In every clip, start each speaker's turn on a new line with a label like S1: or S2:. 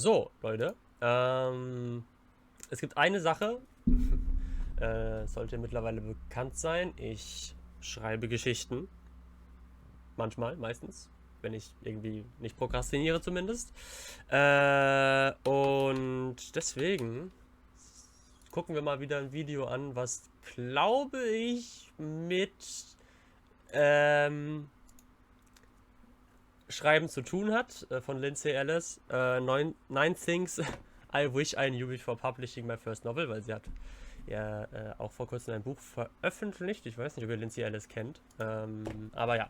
S1: So, Leute. Es gibt eine Sache, sollte mittlerweile bekannt sein. Ich schreibe Geschichten. Manchmal, meistens. Wenn ich irgendwie nicht prokrastiniere zumindest. Und deswegen gucken wir mal wieder ein Video an, was, glaube ich, mit Schreiben zu tun hat, von Lindsay Ellis. Nine Things I Wish I Knew Before Publishing My First Novel, weil sie hat ja auch vor kurzem ein Buch veröffentlicht. Ich weiß nicht, ob ihr Lindsay Ellis kennt. Aber ja.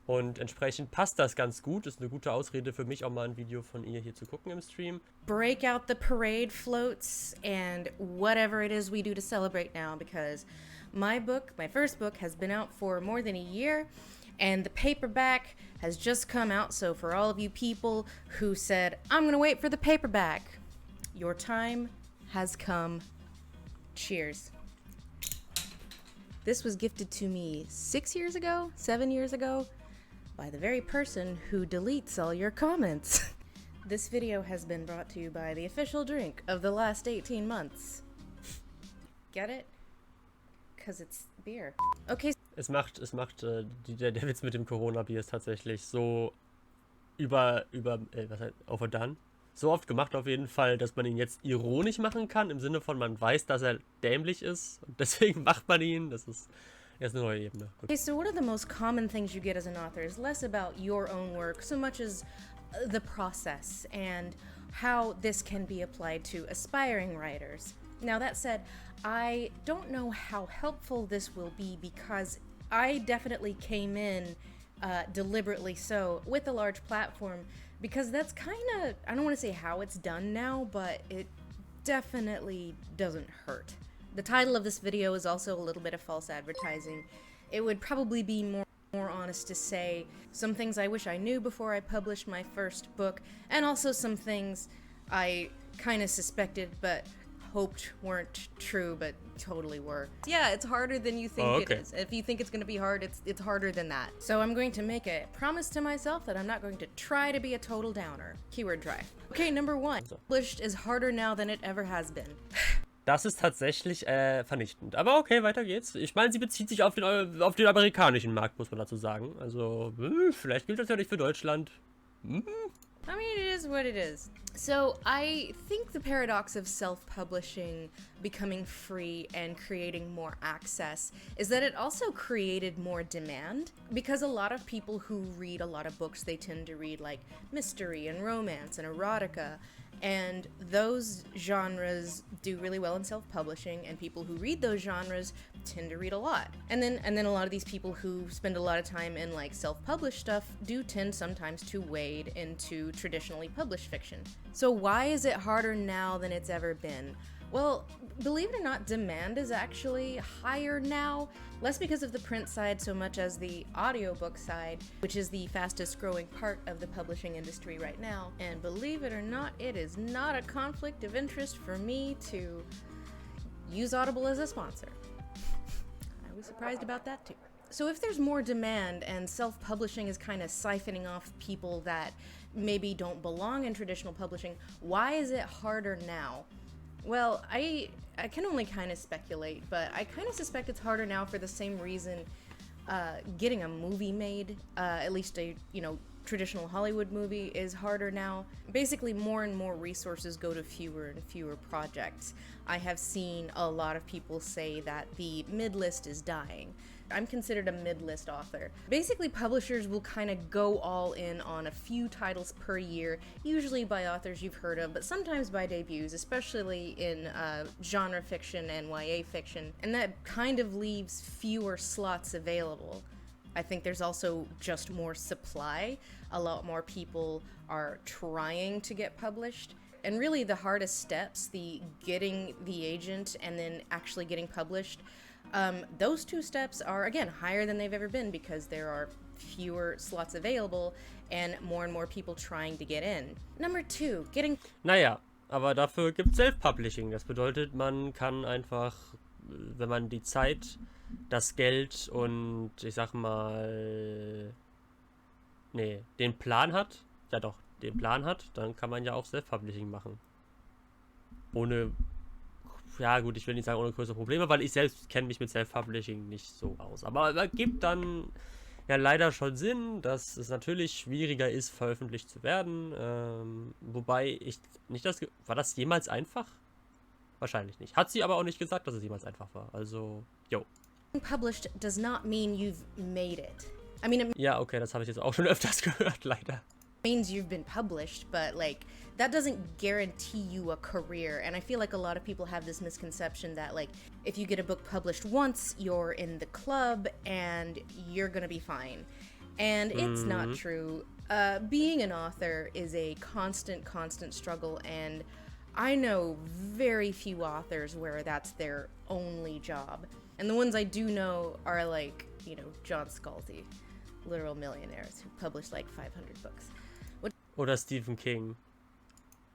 S1: Und entsprechend passt das ganz gut. Ist eine gute Ausrede für mich, auch mal ein Video von ihr hier zu gucken im Stream.
S2: Break out the parade floats and whatever it is we do to celebrate now, because my first book, has been out for more than a year, and the paperback has just come out. So for all of you people who said, I'm gonna wait for the paperback, your time has come. Cheers. This was gifted to me 7 years ago, by the very person who deletes all your comments. This video has been brought to you by the official drink of the last 18 months. Get it? Because it's beer. Okay.
S1: Der Witz mit dem Corona-Bier ist tatsächlich so overdone. So oft gemacht auf jeden Fall, dass man ihn jetzt ironisch machen kann, im Sinne von, man weiß, dass er dämlich ist und deswegen macht man ihn. Das ist erst eine neue Ebene. Gut.
S2: Okay, so what are the most common things you get as an author? Is less about your own work, so much as the process and how this can be applied to aspiring writers. Now that said, I don't know how helpful this will be, because I definitely came in deliberately so with a large platform, because that's kind of, I don't want to say how it's done now, but it definitely doesn't hurt. The title of this video is also a little bit of false advertising. It would probably be more honest to say some things I wish I knew before I published my first book, and also some things I kind of suspected but hoped weren't true but totally were. Yeah, it's harder than you think it is. If you think it's going to be hard, it's harder than that. So I'm going to make a promise to myself that I'm not going to try to be a total downer. Keyword try. Okay, number 1. Published is harder now than it ever has been.
S1: Das ist tatsächlich vernichtend. Aber okay, weiter geht's. Ich meine, sie bezieht sich auf den amerikanischen Markt, muss man dazu sagen. Also, vielleicht gilt das ja nicht für Deutschland.
S2: I mean, it is what it is. So, I think the paradox of self-publishing becoming free and creating more access is that it also created more demand, because a lot of people who read a lot of books, they tend to read like mystery and romance and erotica, and those genres do really well in self-publishing, and people who read those genres tend to read a lot. And then a lot of these people who spend a lot of time in like self-published stuff do tend sometimes to wade into traditionally published fiction. So why is it harder now than it's ever been? Well, believe it or not, demand is actually higher now, less because of the print side so much as the audiobook side, which is the fastest growing part of the publishing industry right now. And believe it or not, it is not a conflict of interest for me to use Audible as a sponsor. I was surprised about that too. So if there's more demand and self-publishing is kind of siphoning off people that maybe don't belong in traditional publishing, why is it harder now? Well, I can only kind of speculate, but I kind of suspect it's harder now for the same reason getting a movie made, at least a, traditional Hollywood movie, is harder now. Basically, more and more resources go to fewer and fewer projects. I have seen a lot of people say that the mid-list is dying. I'm considered a mid-list author. Basically, publishers will kind of go all in on a few titles per year, usually by authors you've heard of, but sometimes by debuts, especially in genre fiction and YA fiction, and that kind of leaves fewer slots available. I think there's also just more supply. A lot more people are trying to get published. And really the hardest steps, the getting the agent and then actually getting published, those two steps are, again, higher than they've ever been, because there are fewer slots available and more people trying to get in. Number 2, getting...
S1: Naja, aber dafür gibt es Self-Publishing. Das bedeutet, man kann einfach, wenn man die Zeit, das Geld und, ich sag mal, den Plan hat, ja doch, den Plan hat, dann kann man ja auch Self-Publishing machen. Ohne, ja gut, ich will nicht sagen ohne größere Probleme, weil ich selbst kenne mich mit Self-Publishing nicht so aus. Aber es gibt dann ja leider schon Sinn, dass es natürlich schwieriger ist, veröffentlicht zu werden. Wobei ich nicht war das jemals einfach? Wahrscheinlich nicht. Hat sie aber auch nicht gesagt, dass es jemals einfach war. Also, jo.
S2: Published does not mean you've made it. I mean, it
S1: Ja, okay, das habe ich jetzt auch schon öfters gehört, leider.
S2: means you've been published, but like that doesn't guarantee you a career. And I feel like a lot of people have this misconception that like if you get a book published once, you're in the club and you're gonna be fine. And it's not true. Being an author is a constant struggle, and I know very few authors where that's their only job. And the ones I do know are like, you know, John Scalzi, literal millionaires who published like 500 books.
S1: Oder Stephen King.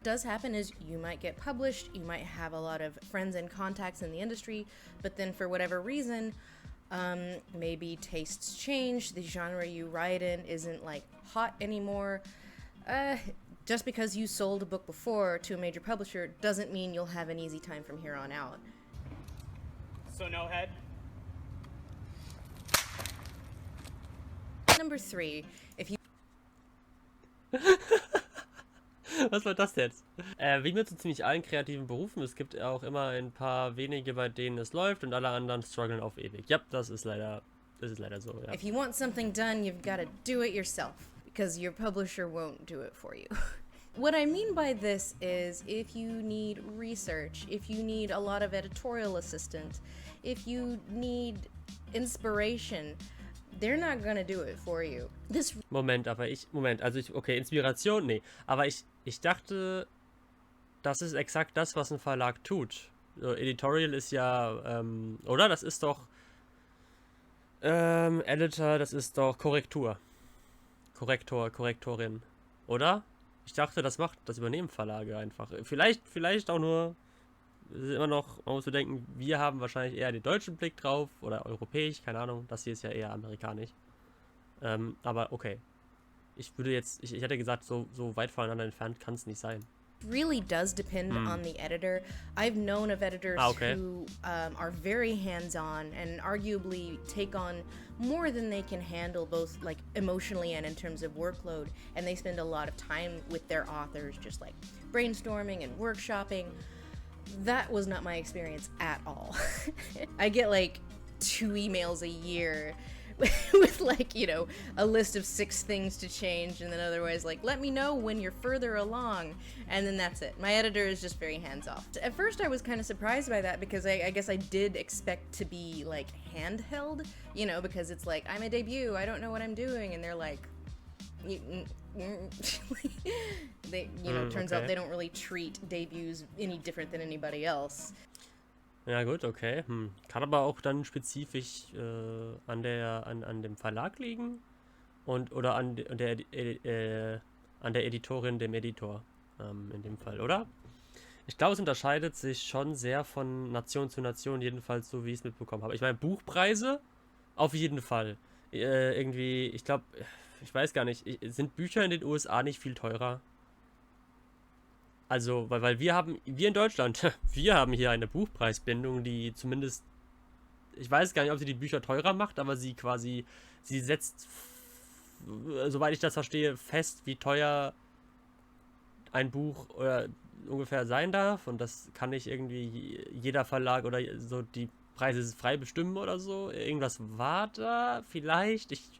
S2: Does happen is you might get published, you might have a lot of friends and contacts in the industry, but then for whatever reason, maybe tastes change, the genre you write in isn't like hot anymore. Just because you sold a book before to a major publisher doesn't mean you'll have an easy time from here on out.
S3: So no head?
S2: Number 3, if you
S1: Was war das jetzt? Wie mit so ziemlich allen kreativen Berufen, es gibt auch immer ein paar wenige, bei denen es läuft und alle anderen strugglen auf ewig. Ja, das ist leider so, ja.
S2: If you want something done, you've got to do it yourself, because your publisher won't do it for you. What I mean by this is if you need research, if you need a lot of editorial assistance, if you need inspiration, they're not gonna do it for you.
S1: Okay, Inspiration, nee. Aber ich dachte, das ist exakt das, was ein Verlag tut. So, Editorial ist ja, oder? Das ist doch, Editor, das ist doch Korrektur. Korrektorin. Oder? Ich dachte, das übernehmen Verlage einfach. Vielleicht auch nur, es ist immer noch, man muss bedenken, wir haben wahrscheinlich eher den deutschen Blick drauf oder europäisch, keine Ahnung. Das hier ist ja eher amerikanisch. Aber okay. Ich hätte gesagt, so weit voneinander entfernt kann es nicht sein.
S2: Really does depend on the editor. I've known of editors who are very hands-on and arguably take on more than they can handle, both like emotionally and in terms of workload, and they spend a lot of time with their authors just like brainstorming and workshopping. That was not my experience at all. I get like 2 emails a year with like, you know, a list of 6 things to change, and then otherwise like, let me know when you're further along, and then that's it. My editor is just very hands-off. At first I was kind of surprised by that, because I guess I did expect to be like handheld, you know, because it's like, I'm a debut, I don't know what I'm doing, and they're like, they, you know, turns out they don't really treat debuts any different than anybody else.
S1: Ja gut, okay. Kann aber auch dann spezifisch an dem Verlag liegen oder an der Editorin, dem Editor in dem Fall, oder? Ich glaube, es unterscheidet sich schon sehr von Nation zu Nation, jedenfalls so, wie ich es mitbekommen habe. Ich meine, Buchpreise auf jeden Fall. Irgendwie, ich glaube, ich weiß gar nicht, sind Bücher in den USA nicht viel teurer? Also, weil wir in Deutschland, wir haben hier eine Buchpreisbindung, die zumindest, ich weiß gar nicht, ob sie die Bücher teurer macht, aber sie setzt, soweit ich das verstehe, fest, wie teuer ein Buch ungefähr sein darf, und das kann nicht irgendwie jeder Verlag oder so die Preise frei bestimmen oder so. Irgendwas war da, vielleicht. Ich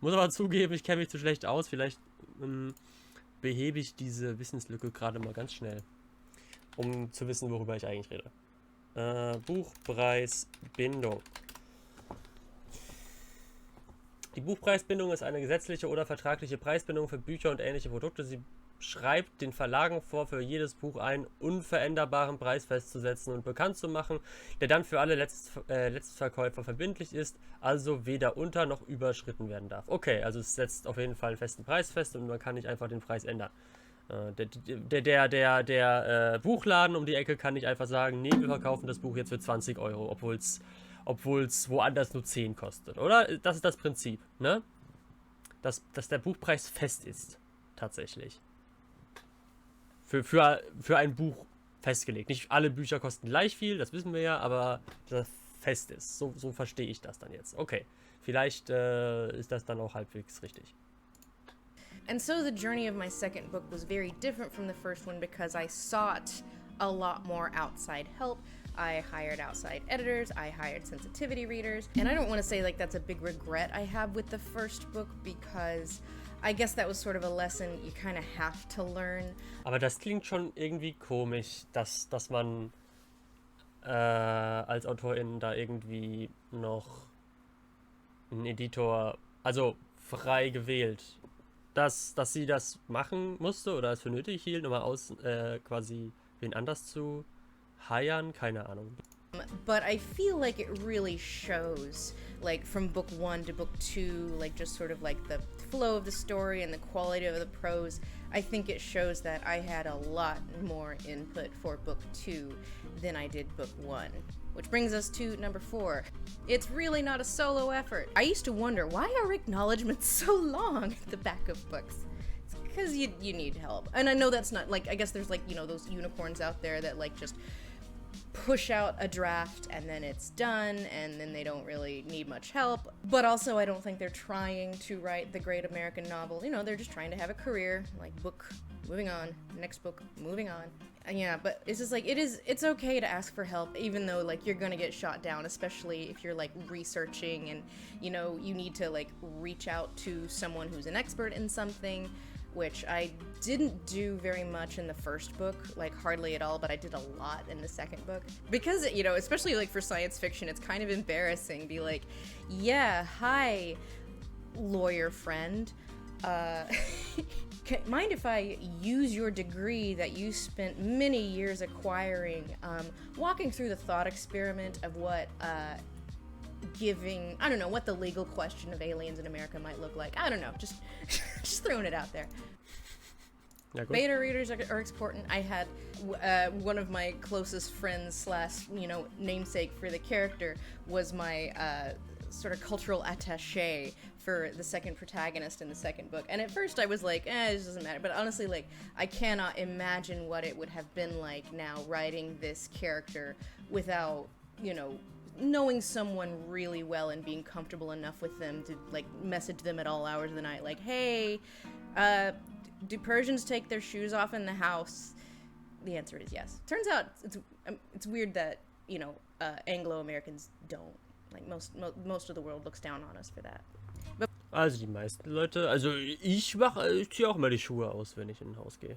S1: muss aber zugeben, ich kenne mich zu schlecht aus, vielleicht behebe ich diese Wissenslücke gerade mal ganz schnell, um zu wissen, worüber ich eigentlich rede. Buchpreisbindung. Die Buchpreisbindung ist eine gesetzliche oder vertragliche Preisbindung für Bücher und ähnliche Produkte. Sie schreibt den Verlagen vor, für jedes Buch einen unveränderbaren Preis festzusetzen und bekannt zu machen, der dann für alle Letztverkäufer verbindlich ist, also weder unter- noch überschritten werden darf. Okay, also es setzt auf jeden Fall einen festen Preis fest und man kann nicht einfach den Preis ändern. Der Buchladen um die Ecke kann nicht einfach sagen, nee, wir verkaufen das Buch jetzt für 20 Euro, obwohl es woanders nur 10 kostet, oder? Das ist das Prinzip, ne? Dass der Buchpreis fest ist, tatsächlich. für ein Buch festgelegt. Nicht alle Bücher kosten gleich viel, das wissen wir ja, aber das fest ist. So verstehe ich das dann jetzt. Okay, vielleicht ist das dann auch halbwegs richtig.
S2: And so the journey of my second book was very different from the first one because I sought a lot more outside help. I hired outside editors, I hired sensitivity readers, and I don't want to say like that's a big regret I have with the first book because I guess that was sort of a lesson you kind of have to learn.
S1: Aber das klingt schon irgendwie komisch, dass man als Autorin da irgendwie noch einen Editor, also frei gewählt, dass sie das machen musste oder es für nötig hielt, nochmal quasi wen anders zu hiren, keine Ahnung.
S2: But I feel like it really shows, like from book 1 to book 2, like just sort of like the flow of the story and the quality of the prose. I think it shows that I had a lot more input for book 2 than I did book 1. Which brings us to number 4. It's really not a solo effort. I used to wonder, why are acknowledgements so long at the back of books? It's because you need help. And I know that's not, like, I guess there's like, you know, those unicorns out there that like just push out a draft and then it's done and then they don't really need much help. But also I don't think they're trying to write the great American novel. You know, they're just trying to have a career, like book, moving on, next book, moving on. Yeah, but it's just like, it's okay to ask for help, even though like you're gonna get shot down, especially if you're like researching and, you know, you need to like reach out to someone who's an expert in something, which I didn't do very much in the first book, like hardly at all, but I did a lot in the second book. Because, you know, especially like for science fiction, it's kind of embarrassing, be like, yeah, hi, lawyer friend, mind if I use your degree that you spent many years acquiring, walking through the thought experiment of what giving, I don't know, what the legal question of aliens in America might look like. I don't know, just throwing it out there.
S1: Ja, gut.
S2: Beta readers are important. I had one of my closest friends / you know, namesake for the character was my sort of cultural attaché for the second protagonist in the second book. And at first I was like, this doesn't matter. But honestly, like, I cannot imagine what it would have been like now writing this character without, you know, knowing someone really well and being comfortable enough with them to, like, message them at all hours of the night, like, hey, do Persians take their shoes off in the house? The answer is yes. Turns out it's weird that, you know, Anglo-Americans don't. Like, most of the world looks down on us for that. But
S1: Also die meisten Leute, also ich ziehe auch immer die Schuhe aus, wenn ich in ein Haus gehe.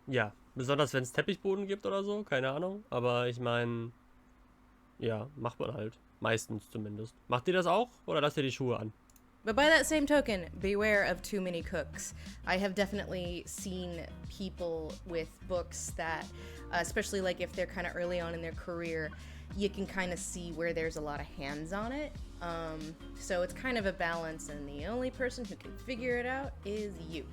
S1: Ja, besonders wenn es Teppichboden gibt oder so, keine Ahnung. Aber ich meine, ja, macht man halt. Meistens zumindest. Macht ihr das auch oder lasst ihr die Schuhe an?
S2: But by that same token, beware of too many cooks. I have definitely seen people with books that, especially like if they're kind of early on in their career, you can kind of see where there's a lot of hands on it. So it's kind of a balance, and the only person who can figure it out is you.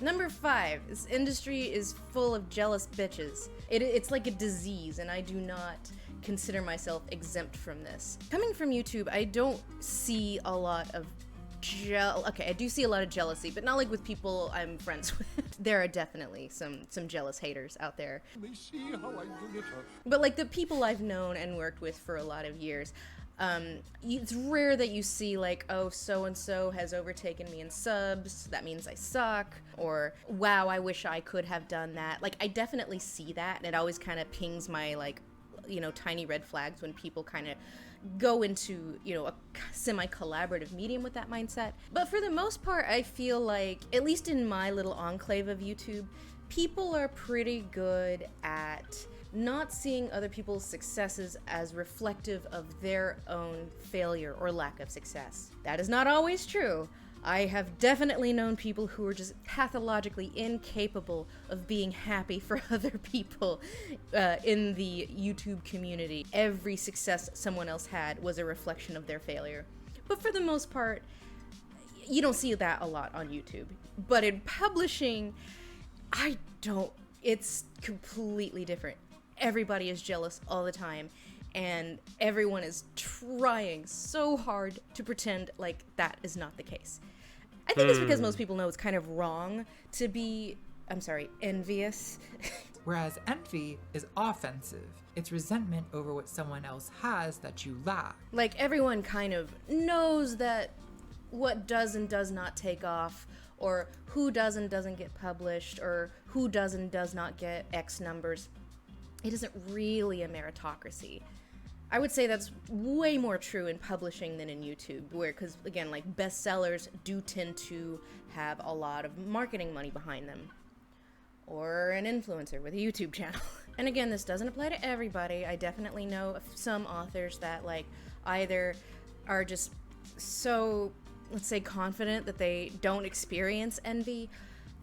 S2: Number 5, this industry is full of jealous bitches. It's like a disease, and I do not consider myself exempt from this. Coming from YouTube, I don't see a lot of I do see a lot of jealousy, but not like with people I'm friends with. There are definitely some jealous haters out there.
S4: They see how I do it.
S2: But like the people I've known and worked with for a lot of years, it's rare that you see like, oh, so-and-so has overtaken me in subs, that means I suck, or wow, I wish I could have done that. Like, I definitely see that, and it always kind of pings my, like, you know, tiny red flags when people kind of go into, you know, a semi-collaborative medium with that mindset. But for the most part, I feel like, at least in my little enclave of YouTube, people are pretty good at not seeing other people's successes as reflective of their own failure or lack of success. That is not always true. I have definitely known people who are just pathologically incapable of being happy for other people in the YouTube community. Every success someone else had was a reflection of their failure. But for the most part, you don't see that a lot on YouTube. But in publishing, it's completely different. Everybody is jealous all the time, and everyone is trying so hard to pretend like that is not the case. I think it's because most people know it's kind of wrong to be, envious.
S5: Whereas envy is offensive. It's resentment over what someone else has that you lack.
S2: Like, everyone kind of knows that what does and does not take off, or who does and doesn't get published, or who does and does not get X numbers. It isn't really a meritocracy. I would say that's way more true in publishing than in YouTube, because again, like, bestsellers do tend to have a lot of marketing money behind them. Or an influencer with a YouTube channel. And again, this doesn't apply to everybody. I definitely know some authors that, like, either are just so, let's say, confident that they don't experience envy,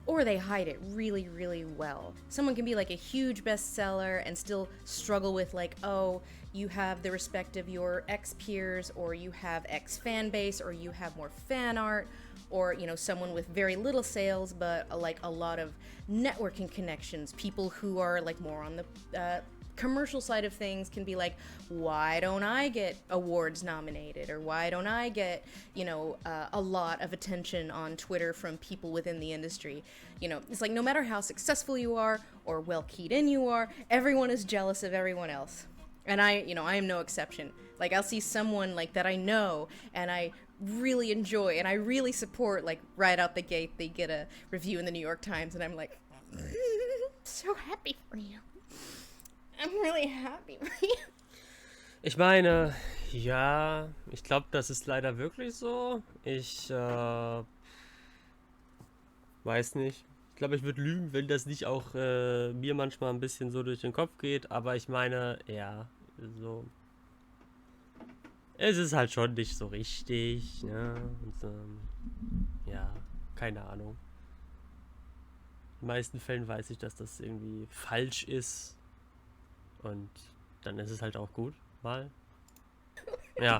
S2: or they hide it really, really well. Someone can be like a huge bestseller and still struggle with, like, oh, you have the respect of your X peers, or you have X fan base, or you have more fan art, or, you know, someone with very little sales but like a lot of networking connections. People who are like more on the commercial side of things can be like, why don't I get awards nominated, or why don't I get, you know, a lot of attention on Twitter from people within the industry. You know, it's like, no matter how successful you are or well keyed in you are, everyone is jealous of everyone else. And I am no exception. Like, I'll see someone like that I know and I really enjoy and I really support, like, right out the gate they get a review in the New York Times, and I'm like, so happy for you. I'm really happy for you.
S1: Ich meine, ja, ich glaube, das ist leider wirklich so. Ich weiß nicht. Ich glaube, ich würde lügen, wenn das nicht auch mir manchmal ein bisschen so durch den Kopf geht. Aber ich meine, ja, so. Es ist halt schon nicht so richtig, ne? Und, ja, keine Ahnung. In den meisten Fällen weiß ich, dass das irgendwie falsch ist. Und dann ist es halt auch gut, mal. Yeah.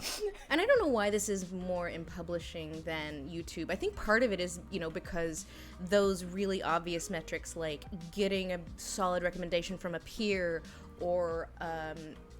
S2: And I don't know why this is more in publishing than YouTube. I think part of it is, you know, because those really obvious metrics, like getting a solid recommendation from a peer or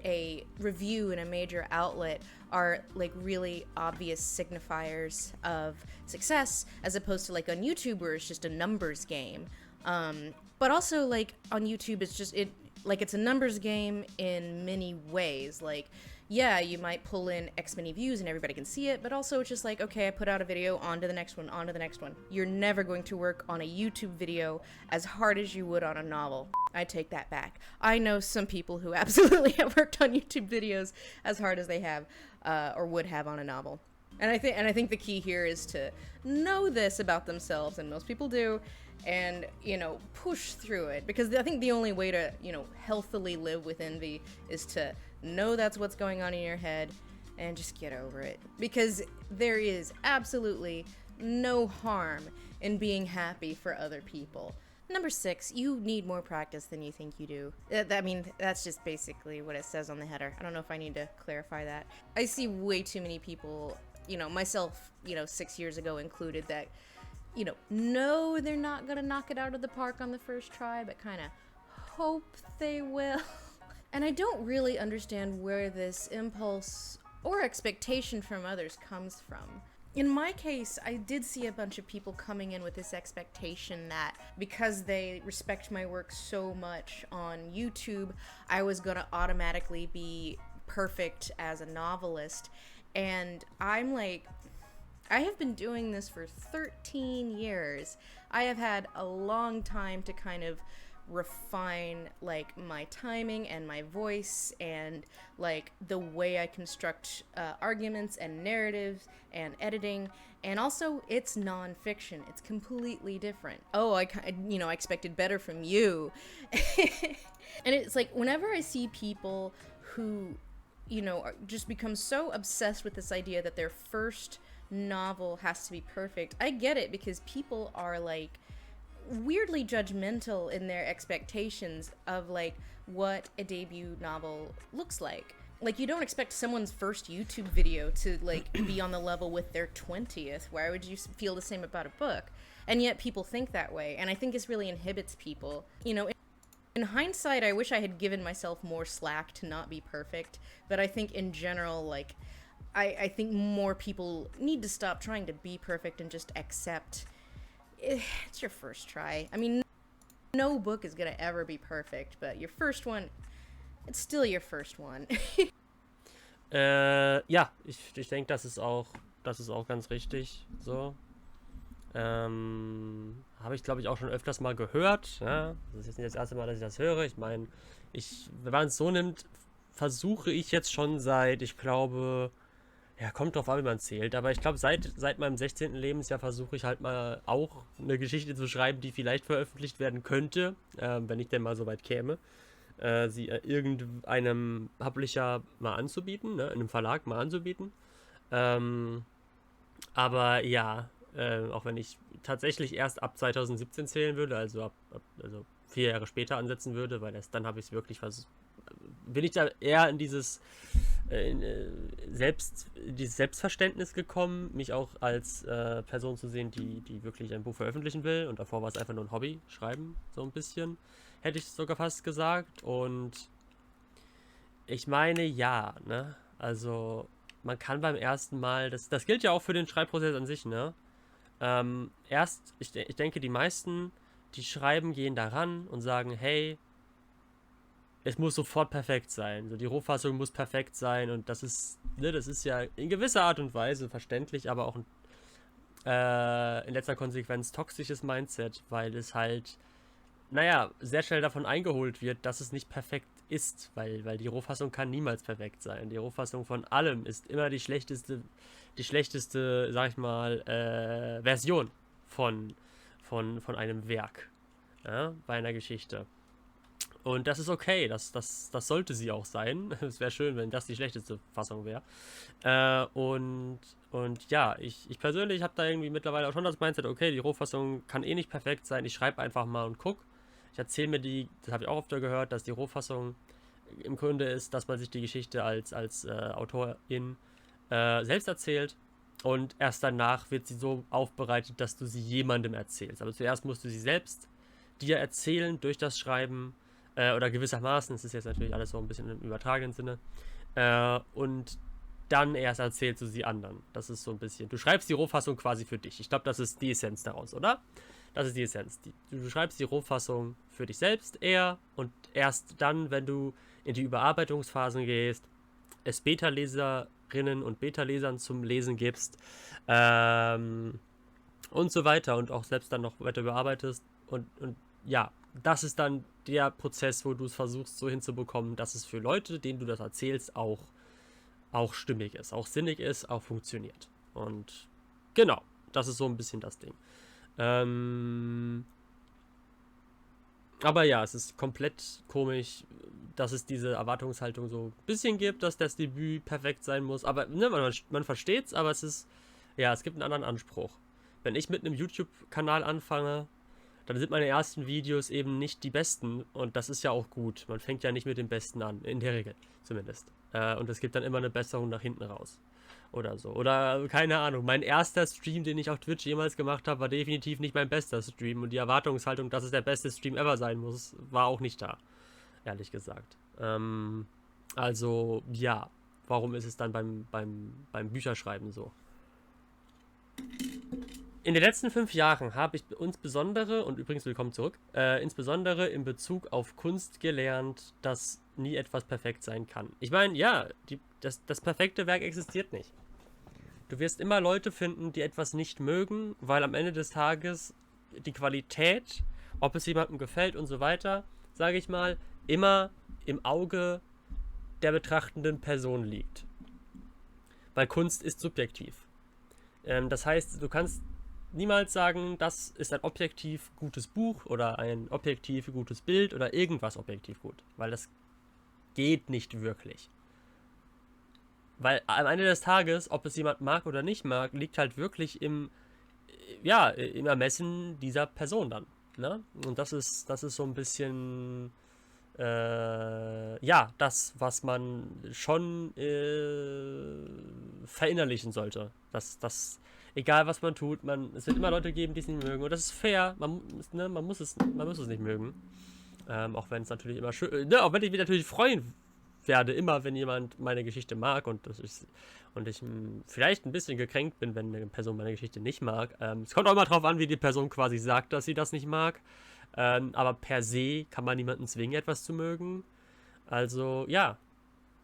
S2: a review in a major outlet, are like really obvious signifiers of success, as opposed to like on YouTube where it's just a numbers game. But also, like, on YouTube, it's just it's a numbers game in many ways. Like, yeah, you might pull in X many views and everybody can see it, but also it's just like, okay, I put out a video, on to the next one, on to the next one. You're never going to work on a YouTube video as hard as you would on a novel. I take that back. I know some people who absolutely have worked on YouTube videos as hard as they have, or would have on a novel. And I think the key here is to know this about themselves, and most people do, and, you know, push through it. Because I think the only way to, you know, healthily live with envy is to know that's what's going on in your head and just get over it. Because there is absolutely no harm in being happy for other people. Number 6, you need more practice than you think you do. I mean, that's just basically what it says on the header. I don't know if I need to clarify that. I see way too many people, you know, myself, you know, 6 years ago included, that, you know they're not gonna knock it out of the park on the first try, but kind of hope they will. And I don't really understand where this impulse or expectation from others comes from. In my case, I did see a bunch of people coming in with this expectation that because they respect my work so much on YouTube, I was gonna automatically be perfect as a novelist. And I'm like, I have been doing this for 13 years. I have had a long time to kind of refine, like, my timing and my voice and, like, the way I construct arguments and narratives and editing. And also, it's nonfiction. It's completely different. Oh, I expected better from you. And it's like, whenever I see people who, you know, just become so obsessed with this idea that their first novel has to be perfect, I get it, because people are, like, weirdly judgmental in their expectations of, like, what a debut novel looks like. Like, you don't expect someone's first YouTube video to, like, be on the level with their 20th. Why would you feel the same about a book? And yet people think that way, and I think this really inhibits people. You know, in hindsight, I wish I had given myself more slack to not be perfect, but I think in general, like, I think more people need to stop trying to be perfect and just accept it's your first try. I mean, no book is gonna ever be perfect, but your first one, it's still your first one.
S1: Ja, ich denke, das ist auch ganz richtig so. Habe ich, glaube ich, auch schon öfters mal gehört. Ja? Das ist jetzt nicht das erste Mal, dass ich das höre. Ich meine, wenn man es so nimmt, versuche ich jetzt schon seit, ich glaube, ja, kommt drauf an, wie man zählt, aber ich glaube, seit meinem 16. Lebensjahr versuche ich halt mal auch eine Geschichte zu schreiben, die vielleicht veröffentlicht werden könnte, wenn ich denn mal so weit käme, sie irgendeinem Publisher mal anzubieten, ne, in einem Verlag mal anzubieten. Aber ja, auch wenn ich tatsächlich erst ab 2017 zählen würde, also also 4 Jahre später ansetzen würde, weil erst dann habe ich es wirklich versucht, bin ich da eher in dieses Selbstverständnis gekommen, mich auch als Person zu sehen, die wirklich ein Buch veröffentlichen will. Und davor war es einfach nur ein Hobby, schreiben, so ein bisschen, hätte ich sogar fast gesagt. Und ich meine, ja, ne? Also man kann beim ersten Mal, das gilt ja auch für den Schreibprozess an sich, ne? Ich denke, die meisten, die schreiben, gehen daran und sagen, hey, es muss sofort perfekt sein. So, die Rohfassung muss perfekt sein und das ist ja in gewisser Art und Weise verständlich, aber auch in letzter Konsequenz toxisches Mindset, weil es halt, naja, sehr schnell davon eingeholt wird, dass es nicht perfekt ist, weil die Rohfassung kann niemals perfekt sein. Die Rohfassung von allem ist immer die schlechteste, sag ich mal, Version von einem Werk, ja, bei einer Geschichte. Und das ist okay, das sollte sie auch sein. Es wäre schön, wenn das die schlechteste Fassung wäre. Und ja, ich persönlich habe da irgendwie mittlerweile auch schon das Mindset, okay, die Rohfassung kann eh nicht perfekt sein, ich schreibe einfach mal und guck. Ich erzähle mir das habe ich auch öfter gehört, dass die Rohfassung im Grunde ist, dass man sich die Geschichte als Autorin selbst erzählt und erst danach wird sie so aufbereitet, dass du sie jemandem erzählst. Aber zuerst musst du sie selbst dir erzählen durch das Schreiben, oder gewissermaßen, es ist jetzt natürlich alles so ein bisschen im übertragenen Sinne, und dann erst erzählst du sie anderen. Das ist so ein bisschen, du schreibst die Rohfassung quasi für dich. Ich glaube, das ist die Essenz daraus, oder? Das ist die Essenz. Du schreibst die Rohfassung für dich selbst eher und erst dann, wenn du in die Überarbeitungsphasen gehst, es Beta-Leserinnen und Beta-Lesern zum Lesen gibst, und so weiter und auch selbst dann noch weiter überarbeitest und ja, das ist dann der Prozess, wo du es versuchst so hinzubekommen, dass es für Leute, denen du das erzählst, auch stimmig ist, auch sinnig ist, auch funktioniert. Und genau, das ist so ein bisschen das Ding. Aber ja, es ist komplett komisch, dass es diese Erwartungshaltung so ein bisschen gibt, dass das Debüt perfekt sein muss. Aber ne, man versteht's, aber es gibt einen anderen Anspruch. Wenn ich mit einem YouTube-Kanal anfange, dann sind meine ersten Videos eben nicht die besten und das ist ja auch gut. Man fängt ja nicht mit den Besten an, in der Regel zumindest. Und es gibt dann immer eine Besserung nach hinten raus. Oder so. Oder keine Ahnung, mein erster Stream, den ich auf Twitch jemals gemacht habe, war definitiv nicht mein bester Stream und die Erwartungshaltung, dass es der beste Stream ever sein muss, war auch nicht da. Ehrlich gesagt. Also, ja. Warum ist es dann beim Bücherschreiben so? In den letzten 5 Jahren habe ich insbesondere, und übrigens willkommen zurück, insbesondere in Bezug auf Kunst gelernt, dass nie etwas perfekt sein kann. Ich meine, ja, das perfekte Werk existiert nicht. Du wirst immer Leute finden, die etwas nicht mögen, weil am Ende des Tages die Qualität, ob es jemandem gefällt und so weiter, sage ich mal, immer im Auge der betrachtenden Person liegt. Weil Kunst ist subjektiv. Das heißt, du kannst niemals sagen, das ist ein objektiv gutes Buch oder ein objektiv gutes Bild oder irgendwas objektiv gut. Weil das geht nicht wirklich. Weil am Ende des Tages, ob es jemand mag oder nicht mag, liegt halt wirklich im Ermessen dieser Person dann. Ne? Und das ist so ein bisschen das, was man schon verinnerlichen sollte. Das egal was man tut, es wird immer Leute geben, die es nicht mögen. Und das ist fair, man muss es nicht mögen. Auch wenn es natürlich immer schön, auch wenn ich mich natürlich freuen werde immer, wenn jemand meine Geschichte mag und ich vielleicht ein bisschen gekränkt bin, wenn eine Person meine Geschichte nicht mag. Es kommt auch immer drauf an, wie die Person quasi sagt, dass sie das nicht mag. Aber per se kann man niemanden zwingen, etwas zu mögen. Also ja,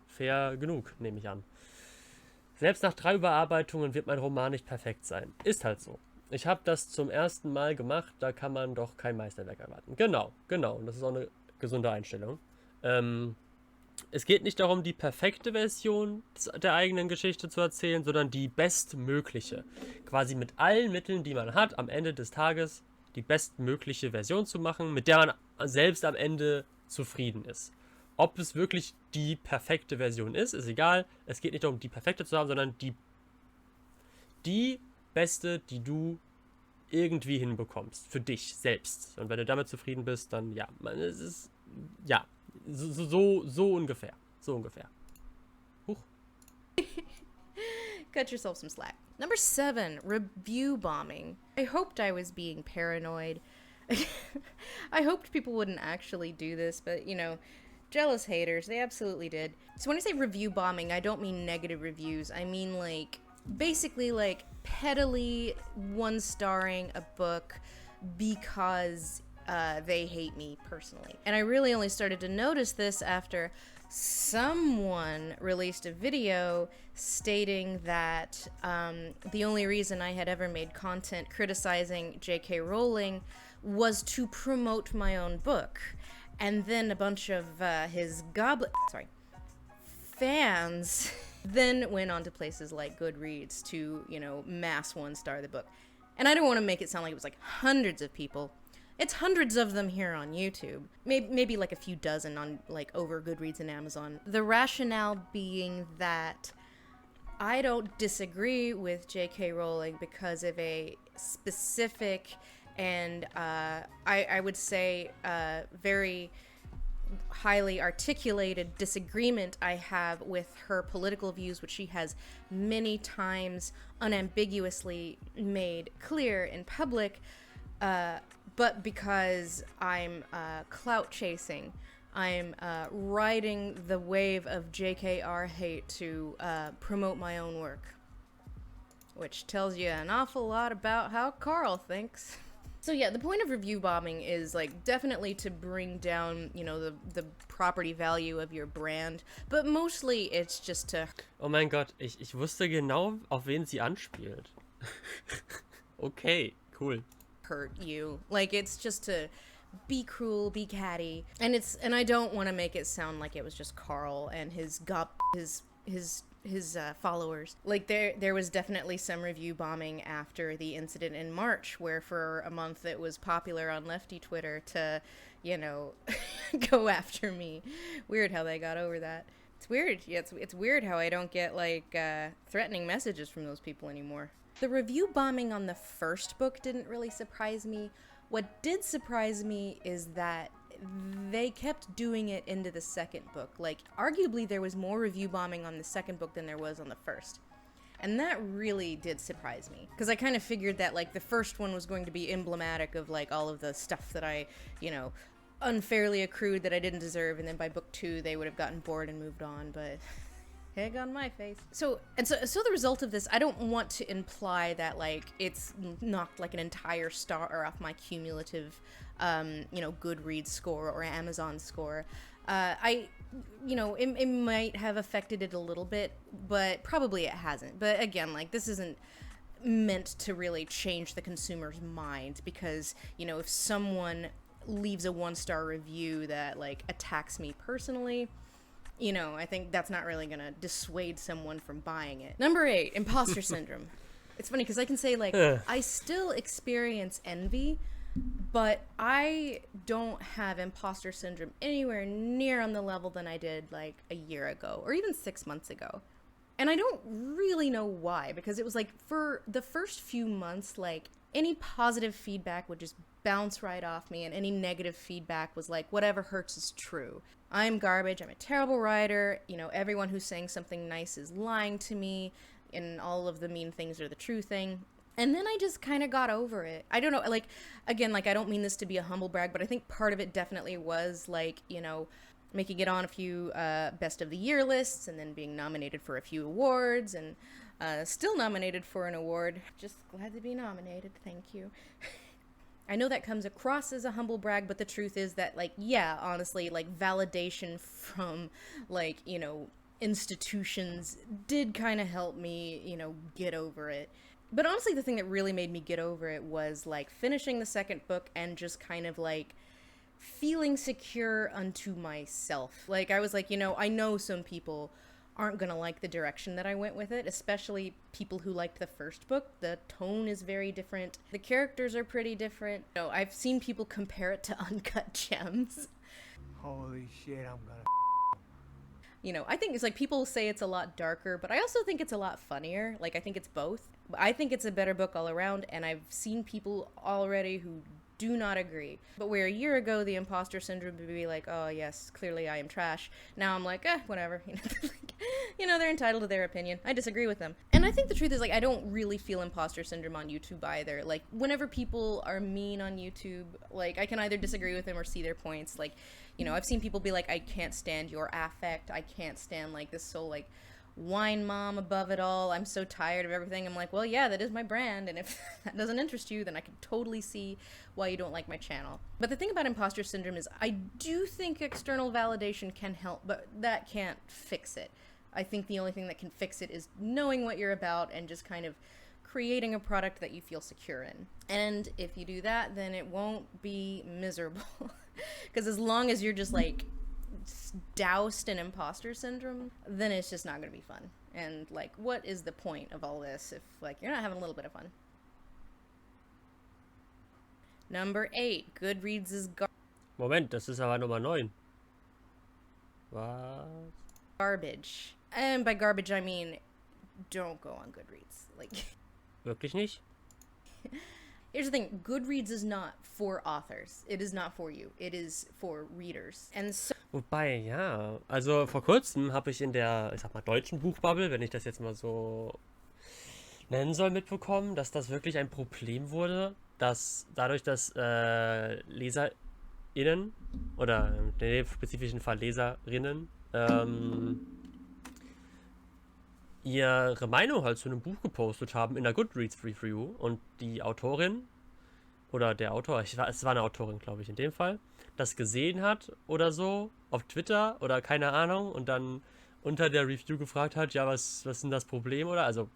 S1: fair genug, nehme ich an. Selbst nach 3 Überarbeitungen wird mein Roman nicht perfekt sein. Ist halt so. Ich habe das zum ersten Mal gemacht, da kann man doch kein Meisterwerk erwarten. Genau. Und das ist auch eine gesunde Einstellung. Es geht nicht darum, die perfekte Version der eigenen Geschichte zu erzählen, sondern die bestmögliche. Quasi mit allen Mitteln, die man hat, am Ende des Tages die bestmögliche Version zu machen, mit der man selbst am Ende zufrieden ist. Ob es wirklich die perfekte Version ist egal. Es geht nicht darum, die perfekte zu haben, sondern die beste, die du irgendwie hinbekommst. Für dich selbst. Und wenn du damit zufrieden bist, dann ja. Es ist, ja. So ungefähr. So ungefähr. Huch.
S2: Cut yourself some slack. Number 7, review bombing. I hoped I was being paranoid. I hoped people wouldn't actually do this, but you know, jealous haters, they absolutely did. So when I say review bombing, I don't mean negative reviews. I mean like, basically like pettily one-starring a book because they hate me personally. And I really only started to notice this after someone released a video stating that the only reason I had ever made content criticizing J.K. Rowling was to promote my own book. And then a bunch of his fans then went on to places like Goodreads to, you know, mass one-star the book. And I don't want to make it sound like it was like hundreds of people. It's hundreds of them here on YouTube. Maybe like a few dozen on like over Goodreads and Amazon. The rationale being that I don't disagree with J.K. Rowling because of a specific and I would say very highly articulated disagreement I have with her political views, which she has many times unambiguously made clear in public, but because I'm clout chasing, I'm riding the wave of JKR hate to promote my own work, which tells you an awful lot about how Carl thinks. So yeah, the point of review bombing is like definitely to bring down, you know, the property value of your brand, but mostly it's just to...
S1: Oh mein Gott, ich wusste genau, auf wen sie anspielt. Okay, cool.
S2: Hurt you. Like, it's just to be cruel, be catty. And I don't want to make it sound like it was just Carl and his followers. Like, there was definitely some review bombing after the incident in March, where for a month it was popular on lefty Twitter to, you know, go after me. Weird how they got over that. It's weird. Yeah, it's weird how I don't get, like, threatening messages from those people anymore. The review bombing on the first book didn't really surprise me. What did surprise me is that they kept doing it into the second book. Like, arguably there was more review bombing on the second book than there was on the first. And that really did surprise me. Because I kind of figured that, like, the first one was going to be emblematic of, like, all of the stuff that I, you know, unfairly accrued that I didn't deserve. And then by book 2, they would have gotten bored and moved on, but... egg on my face. So the result of this, I don't want to imply that, like, it's knocked, like, an entire star off my cumulative, you know, Goodreads score or Amazon score. You know, it might have affected it a little bit, but probably it hasn't. But again, like, this isn't meant to really change the consumer's mind because, you know, if someone leaves a 1-star review that, like, attacks me personally, you know, I think that's not really gonna dissuade someone from buying it. Number 8, imposter syndrome. It's funny because I can say, like, I still experience envy, but I don't have imposter syndrome anywhere near on the level than I did, like, a year ago or even 6 months ago. And I don't really know why, because it was like for the first few months, like, any positive feedback would just bounce right off me, and any negative feedback was like, whatever hurts is true. I'm garbage, I'm a terrible writer, you know, everyone who's saying something nice is lying to me, and all of the mean things are the true thing. And then I just kind of got over it. I don't know, like, again, like, I don't mean this to be a humble brag, but I think part of it definitely was, like, you know, making it on a few best of the year lists, and then being nominated for a few awards, and still nominated for an award. Just glad to be nominated. Thank you. I know that comes across as a humble brag, but the truth is that, like, yeah, honestly, like, validation from, like, you know, institutions did kind of help me, you know, get over it. But honestly, the thing that really made me get over it was, like, finishing the second book and just kind of, like, feeling secure unto myself. Like, I was like, you know, I know some people aren't gonna like the direction that I went with it, especially people who liked the first book. The tone is very different. The characters are pretty different. You know, I've seen people compare it to Uncut Gems.
S4: Holy shit, I'm gonna.
S2: You know, I think it's like people say it's a lot darker, but I also think it's a lot funnier. Like, I think it's both. I think it's a better book all around, and I've seen people already who do not agree. But where a year ago the imposter syndrome would be like, oh yes, clearly I am trash. Now I'm like, whatever. You know, they're entitled to their opinion. I disagree with them. And I think the truth is, like, I don't really feel imposter syndrome on YouTube either. Like, whenever people are mean on YouTube, like, I can either disagree with them or see their points. Like, you know, I've seen people be like, I can't stand your affect. I can't stand, like, this so, like, wine mom above it all. I'm so tired of everything. I'm like, well, yeah, that is my brand, and if that doesn't interest you, then I can totally see why you don't like my channel. But the thing about imposter syndrome is I do think external validation can help, but that can't fix it. I think the only thing that can fix it is knowing what you're about and just kind of creating a product that you feel secure in. And if you do that, then it won't be miserable. Because as long as you're just, like, doused in imposter syndrome, then it's just not going to be fun. And, like, what is the point of all this if, like, you're not having a little bit of fun? Number 8, Goodreads is
S1: Moment, das ist aber Nummer 9. Was?
S2: garbage. And by garbage, I mean, don't go on Goodreads. Like,
S1: Wirklich nicht?
S2: here's the thing, Goodreads is not for authors. It is not for you. It is for readers. And so
S1: Wobei, ja, also vor kurzem habe ich in der, ich sag mal, deutschen Buchbubble, wenn ich das jetzt mal so nennen soll, mitbekommen, dass das wirklich ein Problem wurde, dass dadurch, dass LeserInnen oder in dem spezifischen Fall LeserInnen ihre Meinung halt zu einem Buch gepostet haben in der Goodreads Review und die Autorin oder der Autor, es war eine Autorin, glaube ich, in dem Fall, das gesehen hat oder so auf Twitter oder keine Ahnung und dann unter der Review gefragt hat, ja, was ist denn das Problem oder? Also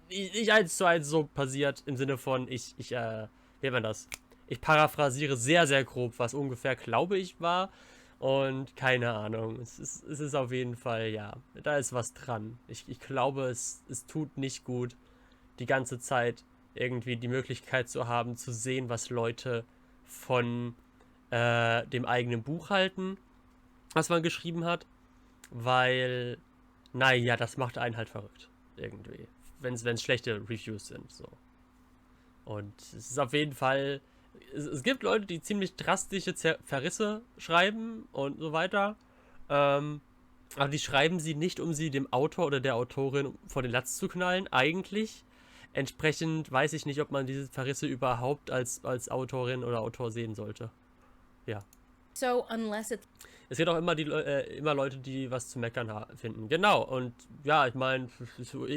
S1: nicht 1:1 so passiert im Sinne von, wie nennt man das? Ich paraphrasiere sehr, sehr grob, was ungefähr, glaube ich, war. Und keine Ahnung, es ist auf jeden Fall, ja, da ist was dran. Ich glaube, es tut nicht gut, die ganze Zeit irgendwie die Möglichkeit zu haben, zu sehen, was Leute von dem eigenen Buch halten, was man geschrieben hat, weil, naja, das macht einen halt verrückt, irgendwie, wenn es schlechte Reviews sind, so. Und es ist auf jeden Fall, es gibt Leute, die ziemlich drastische Verrisse schreiben und so weiter, aber die schreiben sie nicht, um sie dem Autor oder der Autorin vor den Latz zu knallen, eigentlich. Entsprechend weiß ich nicht, ob man diese Verrisse überhaupt als Autorin oder Autor sehen sollte. Ja.
S2: So, unless it's...
S1: Es gibt auch immer immer Leute, die was zu meckern finden. Genau. Und ja, ich meine,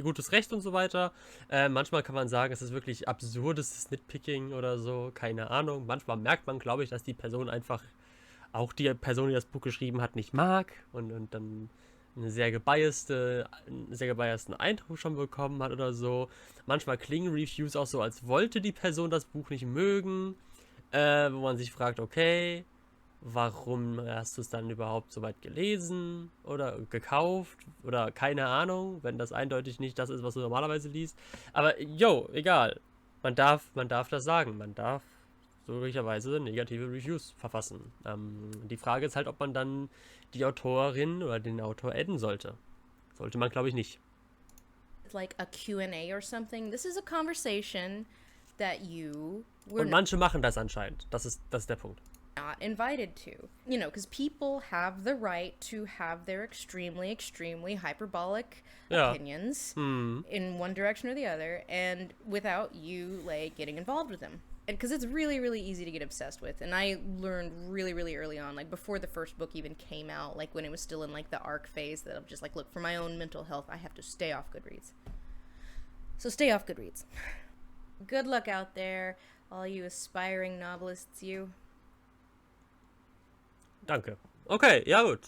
S1: gutes Recht und so weiter. Manchmal kann man sagen, es ist wirklich absurdes Nitpicking oder so. Keine Ahnung. Manchmal merkt man, glaube ich, dass die Person einfach auch die Person, die das Buch geschrieben hat, nicht mag. Und dann einen sehr gebiasten Eindruck schon bekommen hat oder so. Manchmal klingen Reviews auch so, als wollte die Person das Buch nicht mögen. Wo man sich fragt, okay, warum hast du es dann überhaupt so weit gelesen oder gekauft oder keine Ahnung, wenn das eindeutig nicht das ist, was du normalerweise liest. Aber egal. Man darf das sagen. Man darf möglicherweise negative Reviews verfassen. Die Frage ist halt, ob man dann die Autorin oder den Autor adden sollte. Sollte man, glaube ich, nicht.
S2: like a Q&A or something. This is a conversation that you were
S1: Und manche machen das anscheinend. Das ist der Punkt.
S2: not invited to. You know, because people have the right to have their extremely, extremely hyperbolic opinions in one direction or the other, and without you, like, getting involved with them. because it's really, really easy to get obsessed with. And I learned really, really early on, like before the first book even came out, like when it was still in like the arc phase, that I'm just like, look, for my own mental health, I have to stay off Goodreads. So stay off Goodreads. Good luck out there, all you aspiring novelists, you.
S1: Danke. Okay, ja gut.